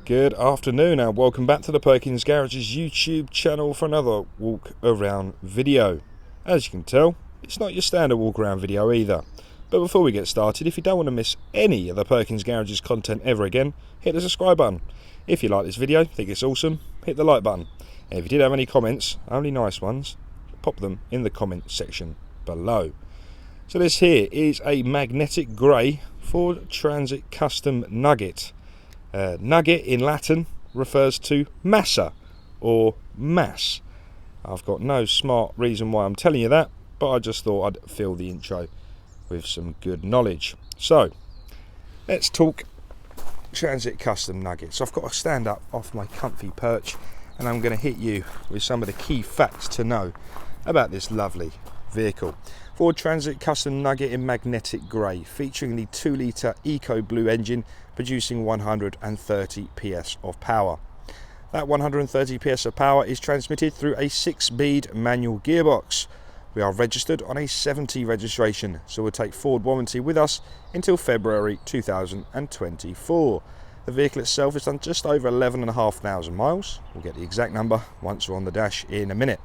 Good afternoon and welcome back to the Perkins Garage's YouTube channel for another walk around video. As you can tell, it's not your standard walk around video either. But before we get started, if you don't want to miss any of the Perkins Garage's content ever again, hit the subscribe button. If you like this video, think it's awesome, hit the like button. And if you did have any comments, only nice ones, pop them in the comment section below. So this here is a magnetic grey Ford Transit Custom Nugget. Nugget in Latin refers to massa or mass. I've got no smart reason why I'm telling you that, but I just thought I'd fill the intro with some good knowledge. So let's talk Transit Custom Nugget. So I've got to stand up off my comfy perch and I'm going to hit you with some of the key facts to know about this lovely vehicle. Ford Transit Custom Nugget in magnetic grey, featuring the 2-litre Eco Blue engine producing 130 PS of power. That 130 PS of power is transmitted through a 6-speed manual gearbox. We are registered on a 70 registration, so we'll take Ford warranty with us until February 2024. The vehicle itself has done just over 11,500 miles. We'll get the exact number once we're on the dash in a minute.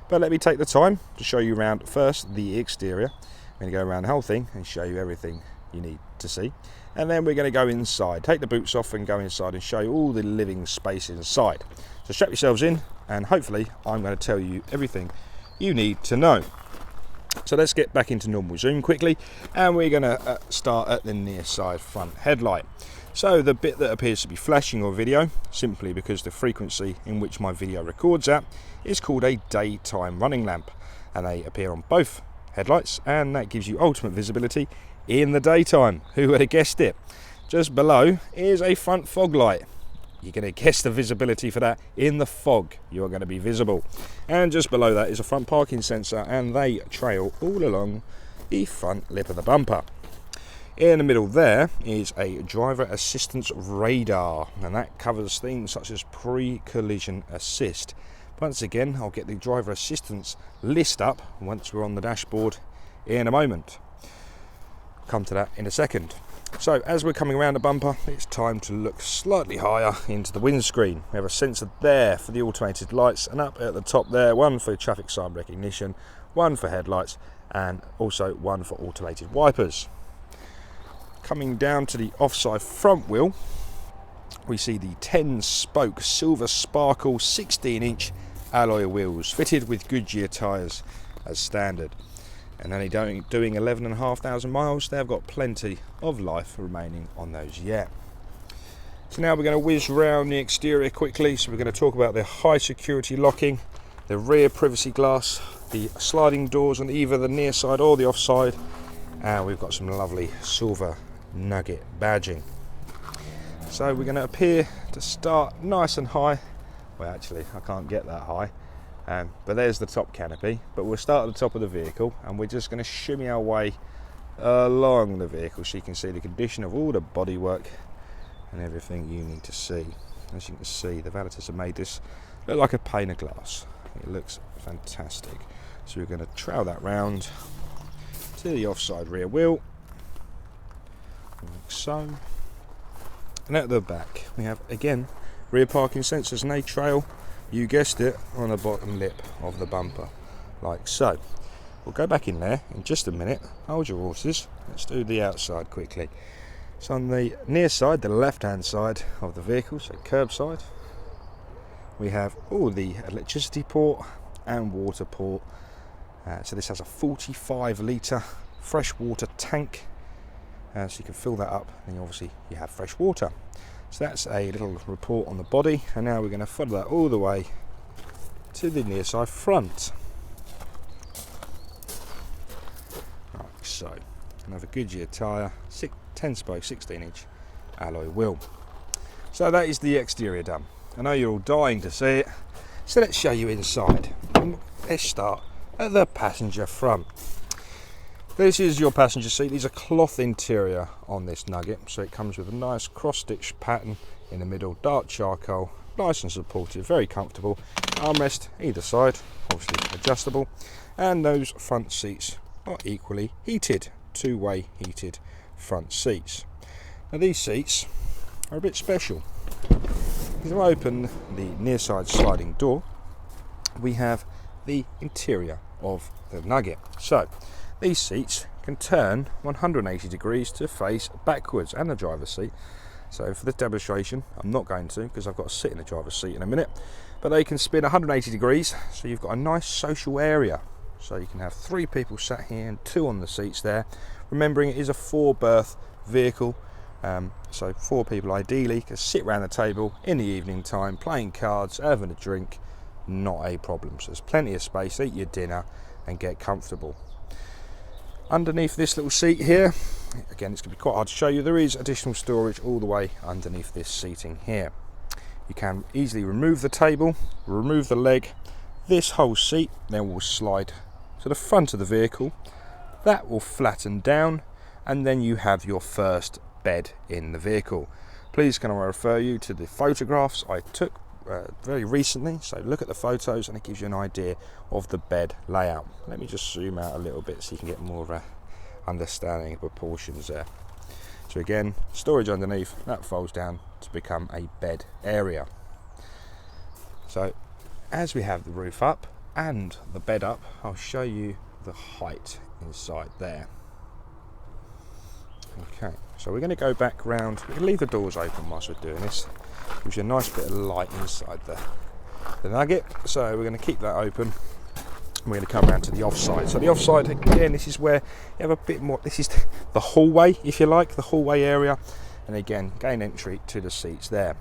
But let me take the time to show you around first the exterior. I'm going to go around the whole thing and show you everything you need to see. And then we're going to go inside, take the boots off and go inside and show you all the living space inside. So strap yourselves in and hopefully I'm going to tell you everything you need to know. So let's get back into normal zoom quickly, and we're going to start at the near side front headlight. So the bit that appears to be flashing your video, simply because the frequency in which my video records at is called a daytime running lamp, and they appear on both headlights, and that gives you ultimate visibility in the daytime. Who would have guessed it? Just below is a front fog light. You're going to guess the visibility for that. In the fog you're going to be visible. And just below that is a front parking sensor, and they trail all along the front lip of the bumper. In the middle there is a driver assistance radar, and that covers things such as pre-collision assist. Once again, I'll get the driver assistance list up once we're on the dashboard in a moment. Come to that in a second. So as we're coming around the bumper, it's time to look slightly higher into the windscreen. We have a sensor there for the automated lights, and up at the top there, one for traffic sign recognition, one for headlights, and also one for automated wipers. Coming down to the offside front wheel, we see the 10-spoke silver sparkle 16-inch alloy wheels fitted with Goodyear tyres as standard. And only doing 11,500 miles, they've got plenty of life remaining on those yet. So now we're going to whiz round the exterior quickly. So we're going to talk about the high security locking, the rear privacy glass, the sliding doors on either the near side or the offside, and we've got some lovely silver Nugget badging. So we're going to appear to start nice and high. Well, actually I can't get that high, but there's the top canopy. But we'll start at the top of the vehicle, and we're just going to shimmy our way along the vehicle so you can see the condition of all the bodywork and everything you need to see. As you can see, the validators have made this look like a pane of glass. It looks fantastic. So we're going to trail that round to the offside rear wheel, like so. And at the back we have again rear parking sensors, and they trail, you guessed it, on the bottom lip of the bumper like so. We'll go back in there in just a minute. Hold your horses. Let's do the outside quickly. So on the near side, the left hand side of the vehicle, so curbside, we have all the electricity port and water port. So this has a 45-litre freshwater tank, so you can fill that up, and obviously you have fresh water. So that's a little report on the body, and now we're going to follow that all the way to the near side front. Like so. Another Goodyear tyre, 10-spoke 16-inch alloy wheel. So that is the exterior done. I know you're all dying to see it, so let's show you inside. Let's start at the passenger front. This is your passenger seat. These are cloth interior on this Nugget, so it comes with a nice cross-stitch pattern in the middle, dark charcoal, nice and supportive, very comfortable. Armrest either side, obviously adjustable, and those front seats are equally heated, two-way heated front seats. Now these seats are a bit special. If I open the near side sliding door, we have the interior of the Nugget. So these seats can turn 180 degrees to face backwards, and the driver's seat. So for this demonstration, I'm not going to, because I've got to sit in the driver's seat in a minute, but they can spin 180 degrees, so you've got a nice social area. So you can have 3 people sat here and 2 on the seats there. Remembering it is a 4-berth vehicle, so 4 people ideally can sit around the table in the evening time, playing cards, having a drink, not a problem. So there's plenty of space, eat your dinner and get comfortable. Underneath this little seat here, again it's going to be quite hard to show you, there is additional storage all the way underneath this seating here. You can easily remove the table, remove the leg. This whole seat then will slide to the front of the vehicle. That will flatten down, and then you have your first bed in the vehicle. Please can I refer you to the photographs I took very recently, so look at the photos and it gives you an idea of the bed layout. Let me just zoom out a little bit so you can get more of a understanding of proportions there. So again, storage underneath, that folds down to become a bed area. So as we have the roof up and the bed up, I'll show you the height inside there. Okay, so we're going to go back round. We can leave the doors open whilst we're doing this. Gives you a nice bit of light inside the Nugget. So we're going to keep that open. We're going to come around to the offside. So the offside, again, this is where you have a bit more. This is the hallway, if you like, the hallway area. And again, gain entry to the seats there.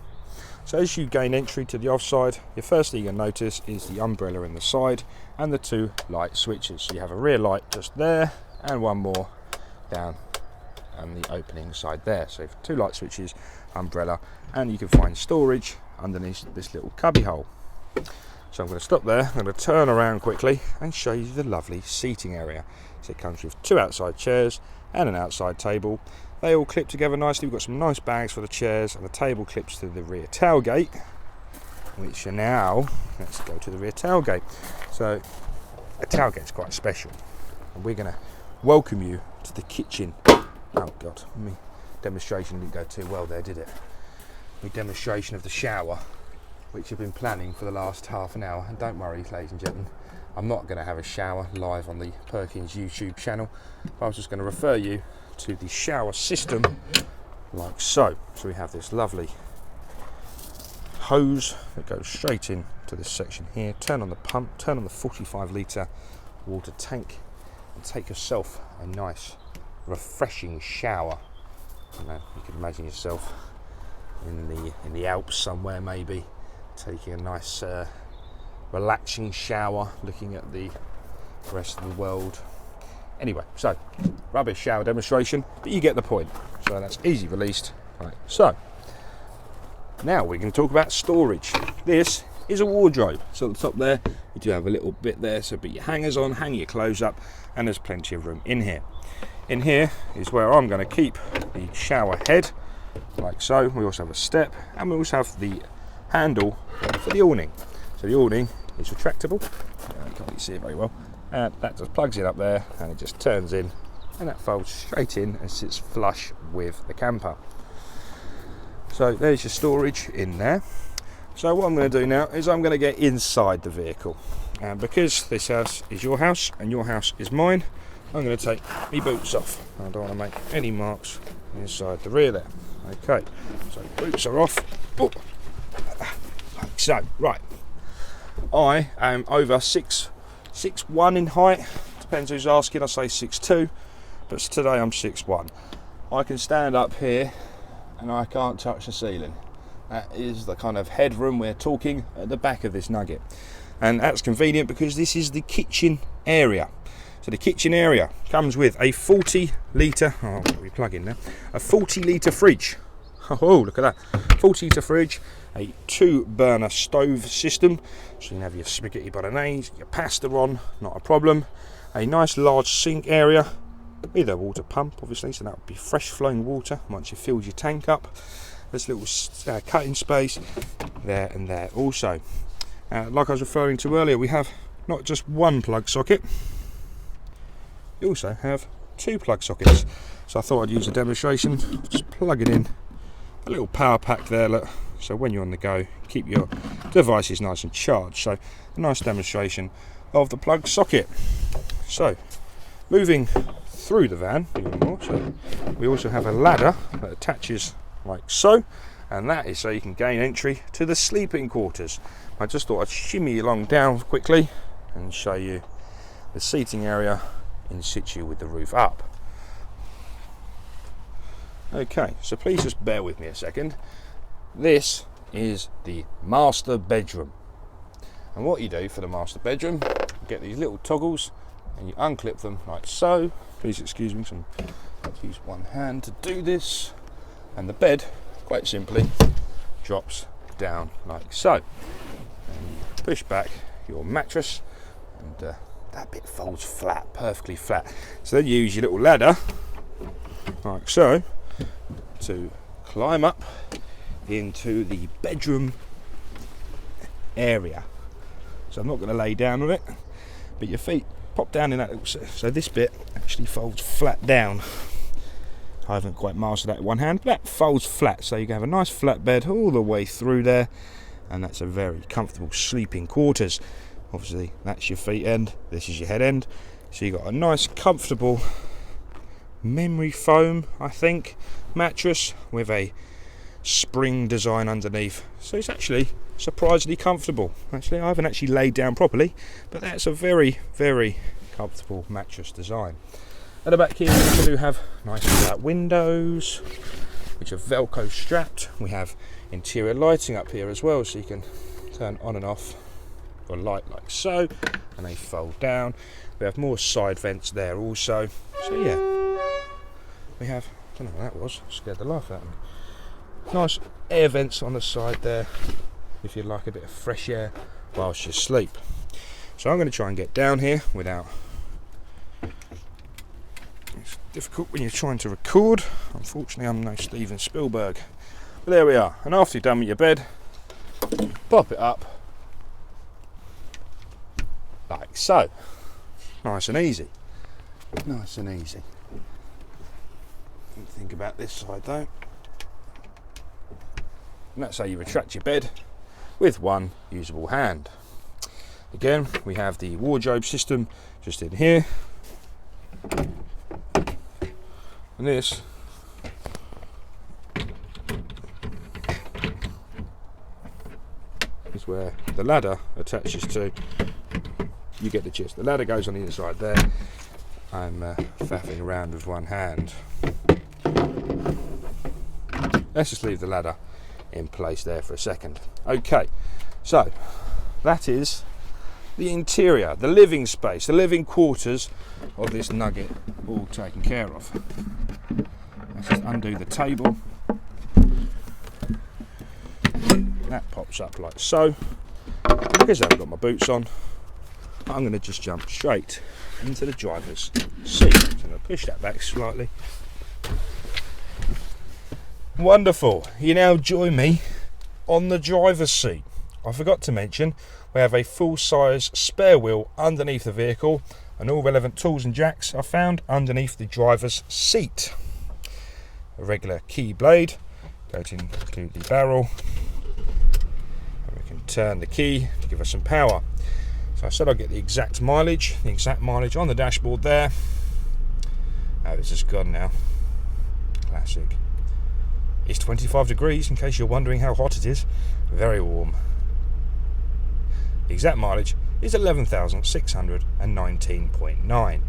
So as you gain entry to the offside, your first thing you'll notice is the umbrella in the side and the 2 light switches. So you have a rear light just there and one more down and the opening side there. So 2 light switches, umbrella, and you can find storage underneath this little cubby hole. So I'm going to stop there. I'm going to turn around quickly and show you the lovely seating area. So it comes with 2 outside chairs and an outside table. They all clip together nicely. We've got some nice bags for the chairs, and the table clips to the rear tailgate, which are now, let's go to the rear tailgate. So the tailgate's quite special, and we're going to welcome you to the kitchen. Oh God, my demonstration didn't go too well there, did it? My demonstration of the shower, which I've been planning for the last half an hour. And don't worry, ladies and gentlemen, I'm not going to have a shower live on the Perkins YouTube channel. I was just going to refer you to the shower system, like so. So we have this lovely hose that goes straight in to this section here. Turn on the pump, turn on the 45 litre water tank, and take yourself a nice refreshing shower. You know, you can imagine yourself in the Alps somewhere, maybe taking a nice relaxing shower, looking at the rest of the world. Anyway, so rubbish shower demonstration, but you get the point. So that's easy released. Right, so now we can talk about storage. This is a wardrobe. So at the top there, you do have a little bit there, so put your hangers on, hang your clothes up, and there's plenty of room in here. In here is where I'm going to keep the shower head, like so. We also have a step, and we also have the handle for the awning. So the awning is retractable. You can't really see it very well. And that just plugs in up there, and it just turns in, and that folds straight in and sits flush with the camper. So there's your storage in there. So what I'm going to do now is I'm going to get inside the vehicle, and because this house is your house and your house is mine, I'm going to take my boots off. I don't want to make any marks inside the rear there. Okay, so boots are off. Like so, right. I am over 6'1" in height. Depends who's asking. I say 6'2", but today I'm 6'1". I can stand up here and I can't touch the ceiling. That is the kind of headroom we're talking at the back of this Nugget, and that's convenient because this is the kitchen area. So the kitchen area comes with a 40 litre, oh, what are we plugging there? A 40 litre fridge. Oh, look at that. 40 litre fridge, a 2-burner stove system, so you can have your spaghetti bolognese, your pasta on, not a problem. A nice large sink area with a water pump, obviously, so that would be fresh flowing water once you filled your tank up. There's a little cutting space there and there also. Like I was referring to earlier, we have not just one plug socket, you also have 2 plug sockets. So I thought I'd use a demonstration, just plug it in. A little power pack there, look, so when you're on the go, keep your devices nice and charged. So a nice demonstration of the plug socket. So moving through the van even more, so we also have a ladder that attaches like so, and that is so you can gain entry to the sleeping quarters. I just thought I'd shimmy along down quickly and show you the seating area in situ with the roof up. Okay, so please just bear with me a second. This is the master bedroom, and what you do for the master bedroom, you get these little toggles and you unclip them like so. Please excuse me, I have to use one hand to do this, and the bed quite simply drops down like so, and you push back your mattress, and that bit folds flat, perfectly flat. So then you use your little ladder like so to climb up into the bedroom area. So I'm not going to lay down on it, but your feet pop down in that little, so this bit actually folds flat down. I haven't quite mastered that with one hand, but that folds flat, so you can have a nice flat bed all the way through there, and that's a very comfortable sleeping quarters. Obviously that's your feet end, this is your head end, so you've got a nice comfortable memory foam, I think, mattress with a spring design underneath, so it's actually surprisingly comfortable. Actually, I haven't actually laid down properly, but that's a very, very comfortable mattress design. At the back here we do have nice flat windows which are Velcro strapped. We have interior lighting up here as well, so you can turn on and off your light like so, and they fold down. We have more side vents there also, so yeah, we have, I don't know what that was, scared the life out of me. Nice air vents on the side there if you'd like a bit of fresh air whilst you sleep. So I'm going to try and get down here without, it's difficult when you're trying to record. Unfortunately I'm no Steven Spielberg, but there we are. And after you're done with your bed, pop it up like so. Nice and easy. Nice and easy. Think about this side though. And that's how you retract your bed with one usable hand. Again, we have the wardrobe system just in here, and this is where the ladder attaches to. You get the gist. The ladder goes on the inside there. I'm faffing around with one hand. Let's just leave the ladder in place there for a second. Okay, so that is the interior, the living space, the living quarters of this Nugget all taken care of. Let's just undo the table. That pops up like so. Because I've got my boots on, I'm going to just jump straight into the driver's seat. So I'm going to push that back slightly. Wonderful. You now join me on the driver's seat. I forgot to mention we have a full-size spare wheel underneath the vehicle, and all relevant tools and jacks are found underneath the driver's seat. A regular key blade goes into the barrel, and we can turn the key to give us some power. So I said I'll get the exact mileage on the dashboard there. Oh, this is gone now. Classic. It's 25 degrees, in case you're wondering how hot it is. Very warm. The exact mileage is 11,619.9.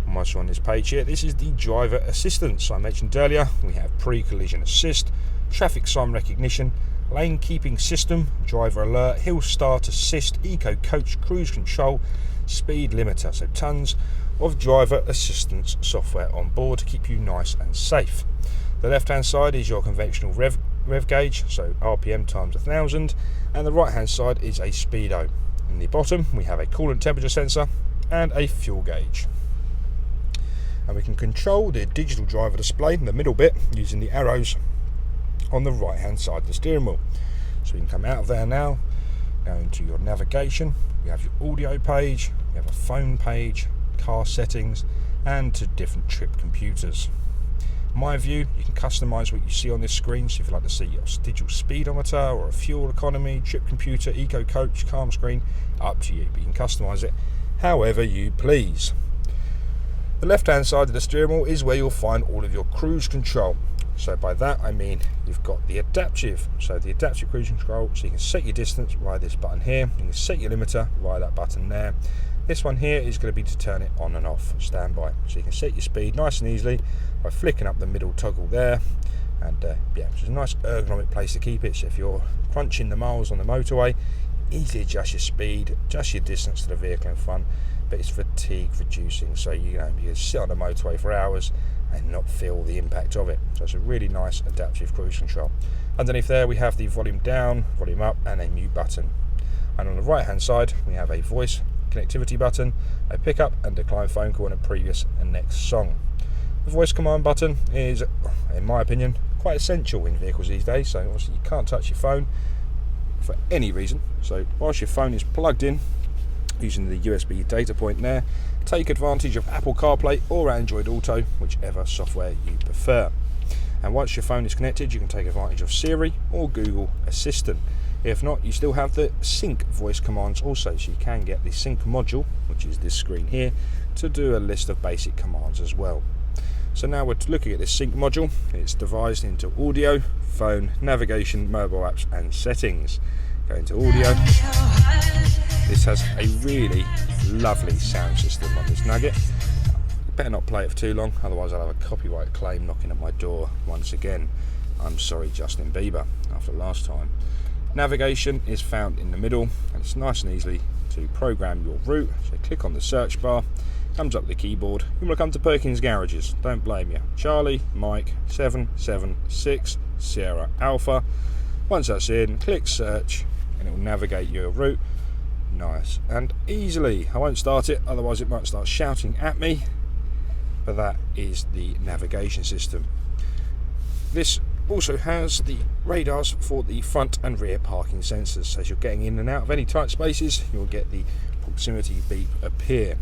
And whilst you're on this page here, this is the driver assistance I mentioned earlier. We have pre-collision assist, traffic sign recognition, lane keeping system, driver alert, hill start assist, eco coach, cruise control, speed limiter. So tons of driver assistance software on board to keep you nice and safe. The left hand side is your conventional rev gauge, so RPM times 1000, and the right hand side is a speedo. In the bottom we have a coolant temperature sensor and a fuel gauge. And we can control the digital driver display in the middle bit using the arrows on the right hand side of the steering wheel. So you can come out of there now, go into your navigation, you have your audio page, you have a phone page, car settings, and to different trip computers. My view, you can customise what you see on this screen. So if you'd like to see your digital speedometer or a fuel economy, trip computer, eco coach, calm screen, up to you, but you can customise it however you please. The left hand side of the steering wheel is where you'll find all of your cruise control. So by that I mean you've got the adaptive, so the adaptive cruise control, so you can set your distance via this button here, you can set your limiter via that button there. This one here is going to be to turn it on and off, standby, so you can set your speed nice and easily by flicking up the middle toggle there, and yeah, it's a nice ergonomic place to keep it. So if you're crunching the miles on the motorway, easily adjust your speed, adjust your distance to the vehicle in front, but it's fatigue reducing, so you can sit on the motorway for hours and not feel the impact of it. So it's a really nice adaptive cruise control. Underneath there we have the volume down, volume up, and a mute button. And on the right hand side we have a voice connectivity button, a pick up and decline phone call, and a previous and next song. The voice command button is, in my opinion, quite essential in vehicles these days. So obviously you can't touch your phone for any reason, so whilst your phone is plugged in using the USB data point there, take advantage of Apple CarPlay or Android Auto, whichever software you prefer. And once your phone is connected, you can take advantage of Siri or Google Assistant. If not, you still have the sync voice commands also, so you can get the sync module, which is this screen here, to do a list of basic commands as well. So now we're looking at this sync module. It's divided into audio, phone, navigation, mobile apps and settings. Go into audio. This has a really lovely sound system on this Nugget. Better not play it for too long, otherwise I'll have a copyright claim knocking at my door once again. I'm sorry, Justin Bieber, after last time. Navigation is found in the middle, and it's nice and easy to program your route. So click on the search bar, comes up the keyboard. You want to come to Perkins Garages, don't blame you. Charlie, Mike, 776, Sierra Alpha. Once that's in, click search, and it will navigate your route nice and easily. I won't start it, otherwise it might start shouting at me, but that is the navigation system. This also has the radars for the front and rear parking sensors, so as you're getting in and out of any tight spaces, you'll get the proximity beep appear.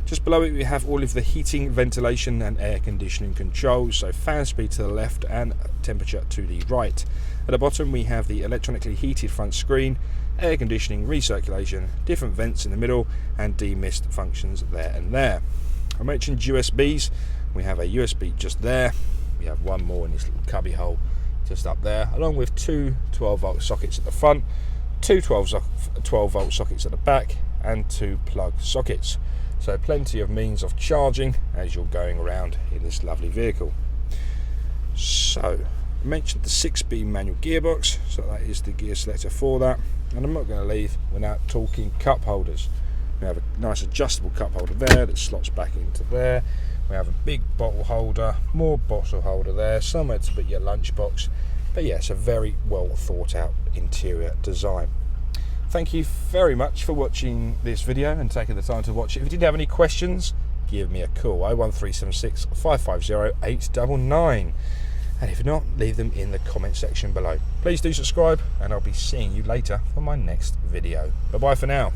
Just below it we have all of the heating, ventilation and air conditioning controls, so fan speed to the left and temperature to the right. At the bottom we have the electronically heated front screen, air conditioning, recirculation, different vents in the middle, and demist functions there and there. I mentioned USBs. We have a USB just there. We have one more in this little cubby hole just up there, along with two 12-volt sockets at the front, two 12-volt sockets at the back, and two plug sockets. So plenty of means of charging as you're going around in this lovely vehicle. So I mentioned the 6-speed manual gearbox, so that is the gear selector for that. And I'm not going to leave without talking cup holders. We have a nice adjustable cup holder there that slots back into there. We have a big bottle holder, more bottle holder there, somewhere to put your lunchbox. But yeah, it's a very well thought out interior design. Thank you very much for watching this video and taking the time to watch it. If you did have any questions, give me a call, 01376 550 899. And if not, leave them in the comment section below. Please do subscribe, and I'll be seeing you later for my next video. Bye bye for now.